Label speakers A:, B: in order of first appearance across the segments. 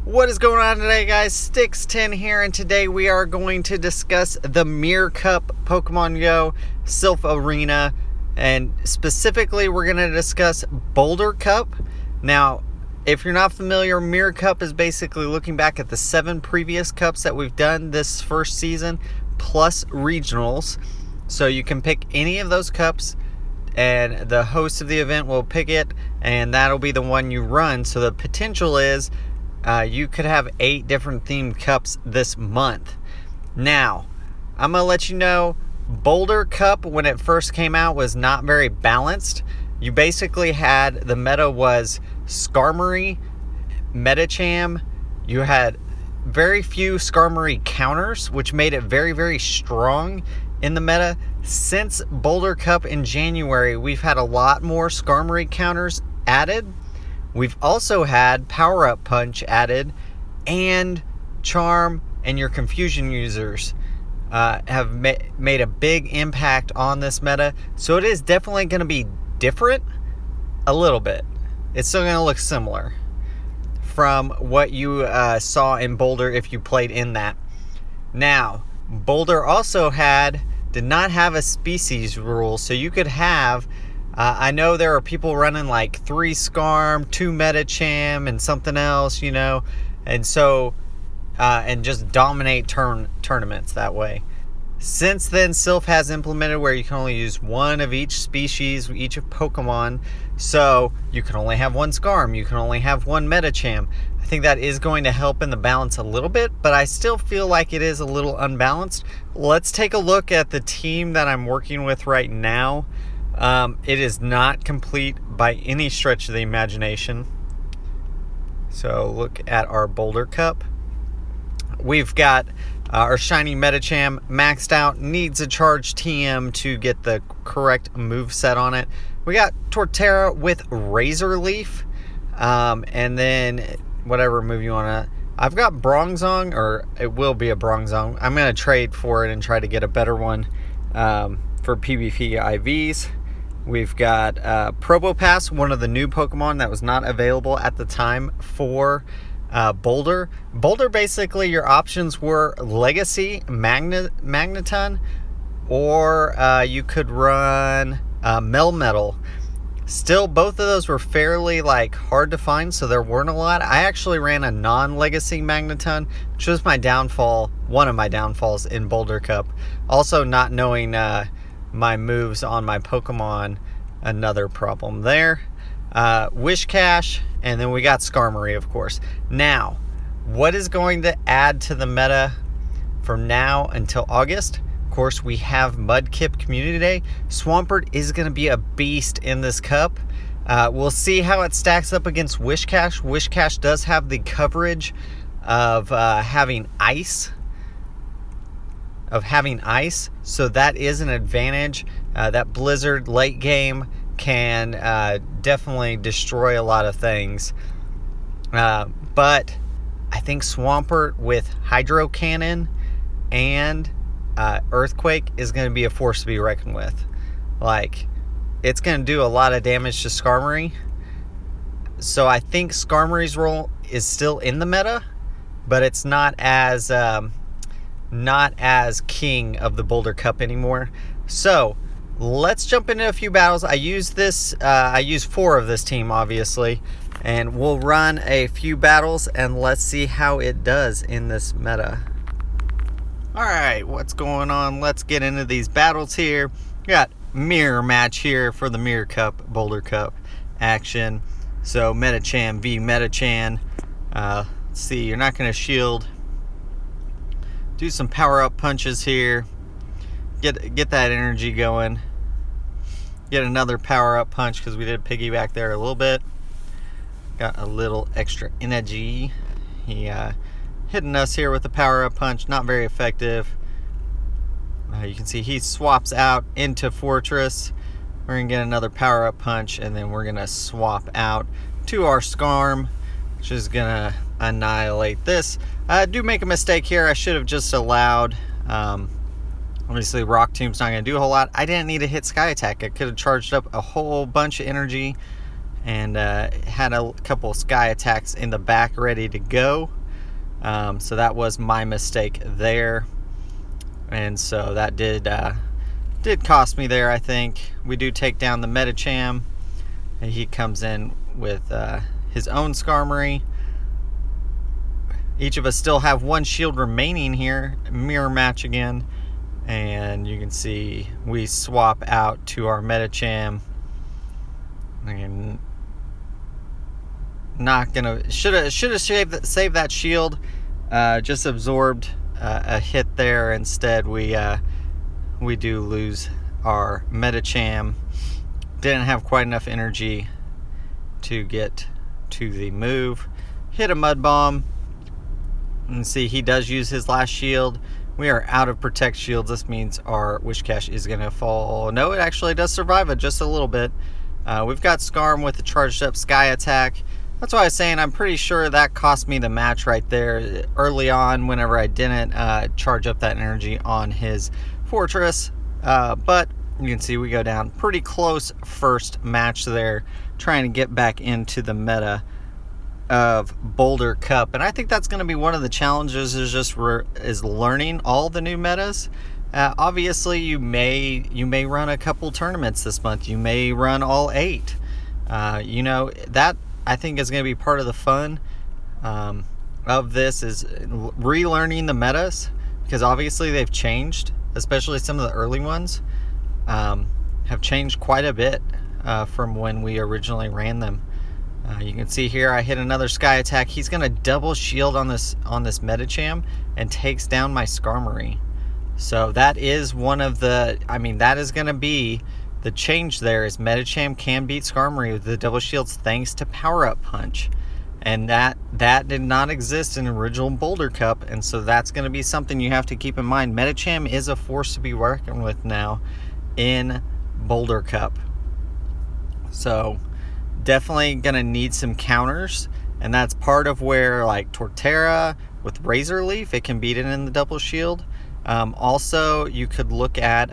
A: What is going on today, guys? Stix10 here, and today we are going to discuss the Mirror Cup Pokemon Go Silph Arena, and specifically we're going to discuss Boulder Cup. Now, if you're not familiar, Mirror Cup is basically looking back at the 7 previous cups that we've done this first season, plus regionals. So you can pick any of those cups, and the host of the event will pick it, and that'll be the one you run. So the potential is you could have 8 different themed cups this month. Now, I'm going to let you know, Boulder Cup, when it first came out, was not very balanced. You basically had, the meta was Skarmory, Medicham. You had very few Skarmory counters, which made it very, very strong in the meta. Since Boulder Cup in January, we've had a lot more Skarmory counters added. We've also had Power Up Punch added, and Charm and your Confusion users have made a big impact on this meta. So it is definitely going to be different a little bit. It's still going to look similar from what you saw in Boulder if you played in that. Now, Boulder also did not have a species rule, so you could have I know there are people running like 3 Skarm, 2 Medicham, and something else, and so and just dominate tournaments that way. Since then, Silph has implemented where you can only use one of each species, each of Pokemon. So you can only have 1 Skarm, you can only have 1 Medicham. I think that is going to help in the balance a little bit, but I still feel like it is a little unbalanced. Let's take a look at the team that I'm working with right now. It is not complete by any stretch of the imagination. So look at our Boulder Cup. We've got our shiny Medicham maxed out, needs a charge TM to get the correct move set on it. We got Torterra with Razor Leaf, and then whatever move you want to. I've got Bronzong, or it will be a Bronzong. I'm going to trade for it and try to get a better one for PvP IVs. We've got Probopass, one of the new Pokemon that was not available at the time for Boulder. Boulder, basically, your options were Legacy, Magneton, or you could run Melmetal. Still, both of those were fairly hard to find, so there weren't a lot. I actually ran a non-Legacy Magneton, which was my downfall, one of my downfalls in Boulder Cup. Also, not knowing my moves on my Pokemon, another problem there. Wishcash, and then we got Skarmory, of course. Now, what is going to add to the meta from now until August? Of course, we have Mudkip Community Day. Swampert is going to be a beast in this cup. We'll see how it stacks up against Wishcash. Wishcash does have the coverage of having ice. So that is an advantage. That Blizzard late game can definitely destroy a lot of things. But I think Swampert with Hydro Cannon and Earthquake is going to be a force to be reckoned with. It's going to do a lot of damage to Skarmory. So I think Skarmory's role is still in the meta, but it's not as king of the Boulder Cup anymore. So let's jump into a few battles. I use 4 of this team, obviously, and we'll run a few battles and let's see how it does in this meta. Alright, what's going on? Let's get into these battles here. We got mirror match here for the Mirror Cup, Boulder Cup action. So Medicham v Medicham. Let's see, you're not going to shield. Do some power up punches here. Get that energy going. Get another power up punch because we did piggyback there a little bit. Got a little extra energy. He hitting us here with the power up punch. Not very effective. You can see he swaps out into Fortress. We're gonna get another power up punch, and then we're gonna swap out to our Skarm, which is gonna annihilate this. I do make a mistake here. I should have just allowed obviously Rock Tomb's not going to do a whole lot. I didn't need to hit Sky Attack. I could have charged up a whole bunch of energy and had a couple sky attacks in the back ready to go. So that was my mistake there, and so that did cost me there. I think we do take down the Medicham, and he comes in with his own Skarmory. Each of us still have one shield remaining here. Mirror match again, and you can see we swap out to our Medicham. And not gonna should have saved that shield. Just absorbed a hit there. Instead, we do lose our Medicham. Didn't have quite enough energy to get to the move. Hit a Mud Bomb. And see, he does use his last shield. We are out of protect shields. This means our Wish Cache is going to fall. No, it actually does survive it just a little bit. We've got Skarm with the charged up Sky Attack. That's why I was saying I'm pretty sure that cost me the match right there early on whenever I didn't charge up that energy on his Fortress. But you can see we go down pretty close first match there, trying to get back into the meta of Boulder Cup. And I think that's going to be one of the challenges, is learning all the new metas. Obviously you may run a couple tournaments this month. You may run all 8. That I think is going to be part of the fun of this, is relearning the metas, because obviously they've changed, especially some of the early ones have changed quite a bit from when we originally ran them. You can see here I hit another Sky Attack. He's going to double shield on this Medicham and takes down my Skarmory. So that is one of the, that is going to be the change there, is Medicham can beat Skarmory with the double shields thanks to Power Up Punch. And that did not exist in original Boulder Cup, and so that's going to be something you have to keep in mind. Medicham is a force to be working with now in Boulder Cup. So definitely gonna need some counters, and that's part of where like Torterra with Razor Leaf, it can beat it in the double shield. Also, you could look at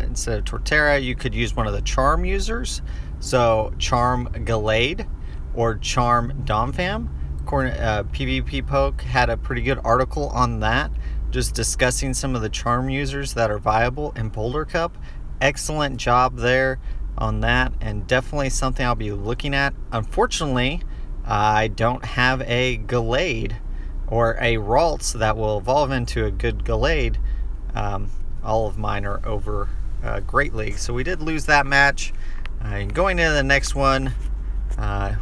A: instead of Torterra, you could use one of the charm users, so Charm Gallade or Charm Domfam. PvP Poke had a pretty good article on that, just discussing some of the charm users that are viable in Boulder Cup. Excellent job there on that, and definitely something I'll be looking at. Unfortunately, I don't have a Gallade or a Ralts that will evolve into a good Gallade. All of mine are over Great League, so we did lose that match. Going into the next one,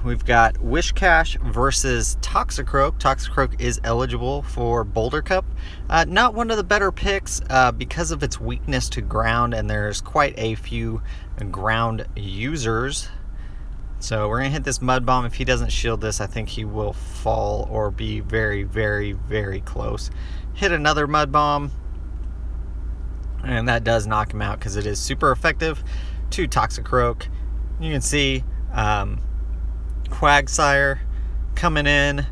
A: we've got Wish Cache versus Toxicroak. Toxicroak is eligible for Boulder Cup. Not one of the better picks because of its weakness to ground, and there's quite a few ground users. So we're going to hit this Mud Bomb. If he doesn't shield this, I think he will fall or be very, very, very close. Hit another Mud Bomb, and that does knock him out because it is super effective to Toxicroak. You can see Quagsire coming in.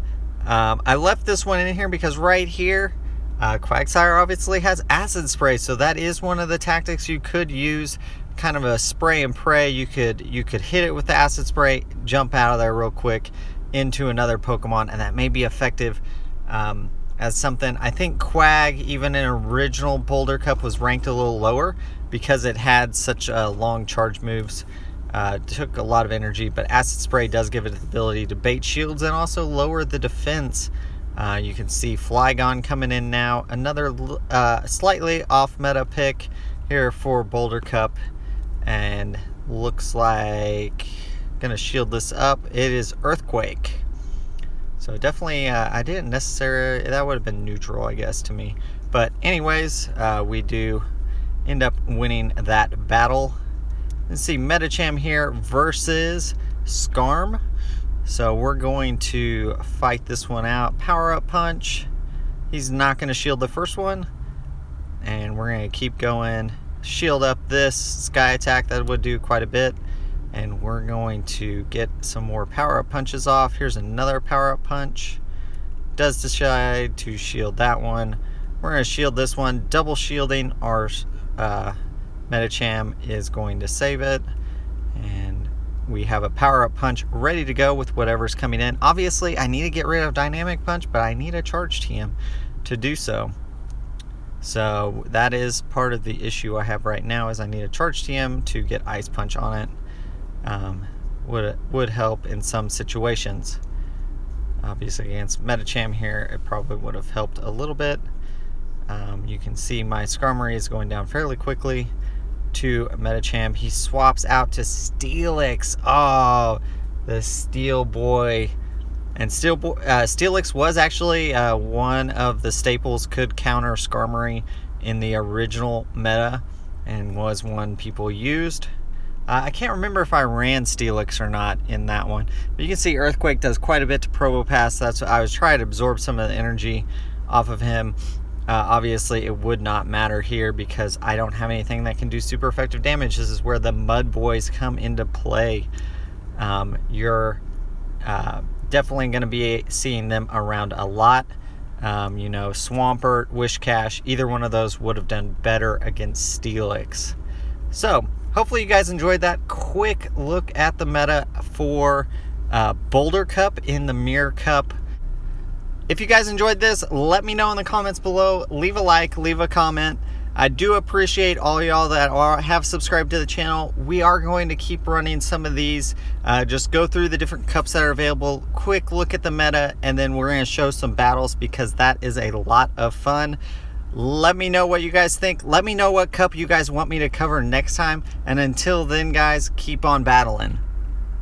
A: I left this one in here because right here Quagsire obviously has Acid Spray, so that is one of the tactics you could use, kind of a spray and pray. You could hit it with the Acid Spray, jump out of there real quick into another Pokemon, and that may be effective as something. I think Quag, even in original Boulder Cup, was ranked a little lower because it had such long charge moves. Took a lot of energy, but Acid Spray does give it the ability to bait shields and also lower the defense. You can see Flygon coming in now. Another slightly off meta pick here for Boulder Cup, and looks like gonna shield this up. It is Earthquake. So definitely, I didn't necessarily, that would have been neutral, I guess, to me. But anyways, we do end up winning that battle. Let's see, Medicham here versus Skarm. So we're going to fight this one out. Power Up Punch. He's not going to shield the first one, and we're going to keep going. Shield up this Sky Attack. That would do quite a bit, and we're going to get some more Power Up Punches off. Here's another Power Up Punch. Does decide to shield that one. We're going to shield this one. Double shielding our Medicham is going to save it, and we have a power-up punch ready to go with whatever's coming in. Obviously, I need to get rid of dynamic punch, but I need a charge TM to do so. So that is part of the issue I have right now, is I need a charge TM to get ice punch on it. Would help in some situations. Obviously against Medicham here, it probably would have helped a little bit. You can see my Skarmory is going down fairly quickly to Medicham. He swaps out to Steelix. Oh, the Steel Boy. And Steelix was actually one of the staples, could counter Skarmory in the original meta, and was one people used. I can't remember if I ran Steelix or not in that one, but you can see Earthquake does quite a bit to Probopass. That's what I was trying to absorb some of the energy off of him. Obviously, it would not matter here because I don't have anything that can do super effective damage. This is where the Mud Boys come into play. You're definitely going to be seeing them around a lot. You know, Swampert, Wishcash, either one of those would have done better against Steelix. So, hopefully you guys enjoyed that quick look at the meta for Boulder Cup in the Mirror Cup. If you guys enjoyed this, let me know in the comments below. Leave a like, leave a comment. I do appreciate all y'all that have subscribed to the channel. We are going to keep running some of these. Just go through the different cups that are available, quick look at the meta, and then we're going to show some battles because that is a lot of fun. Let me know what you guys think. Let me know what cup you guys want me to cover next time. And until then, guys, keep on battling.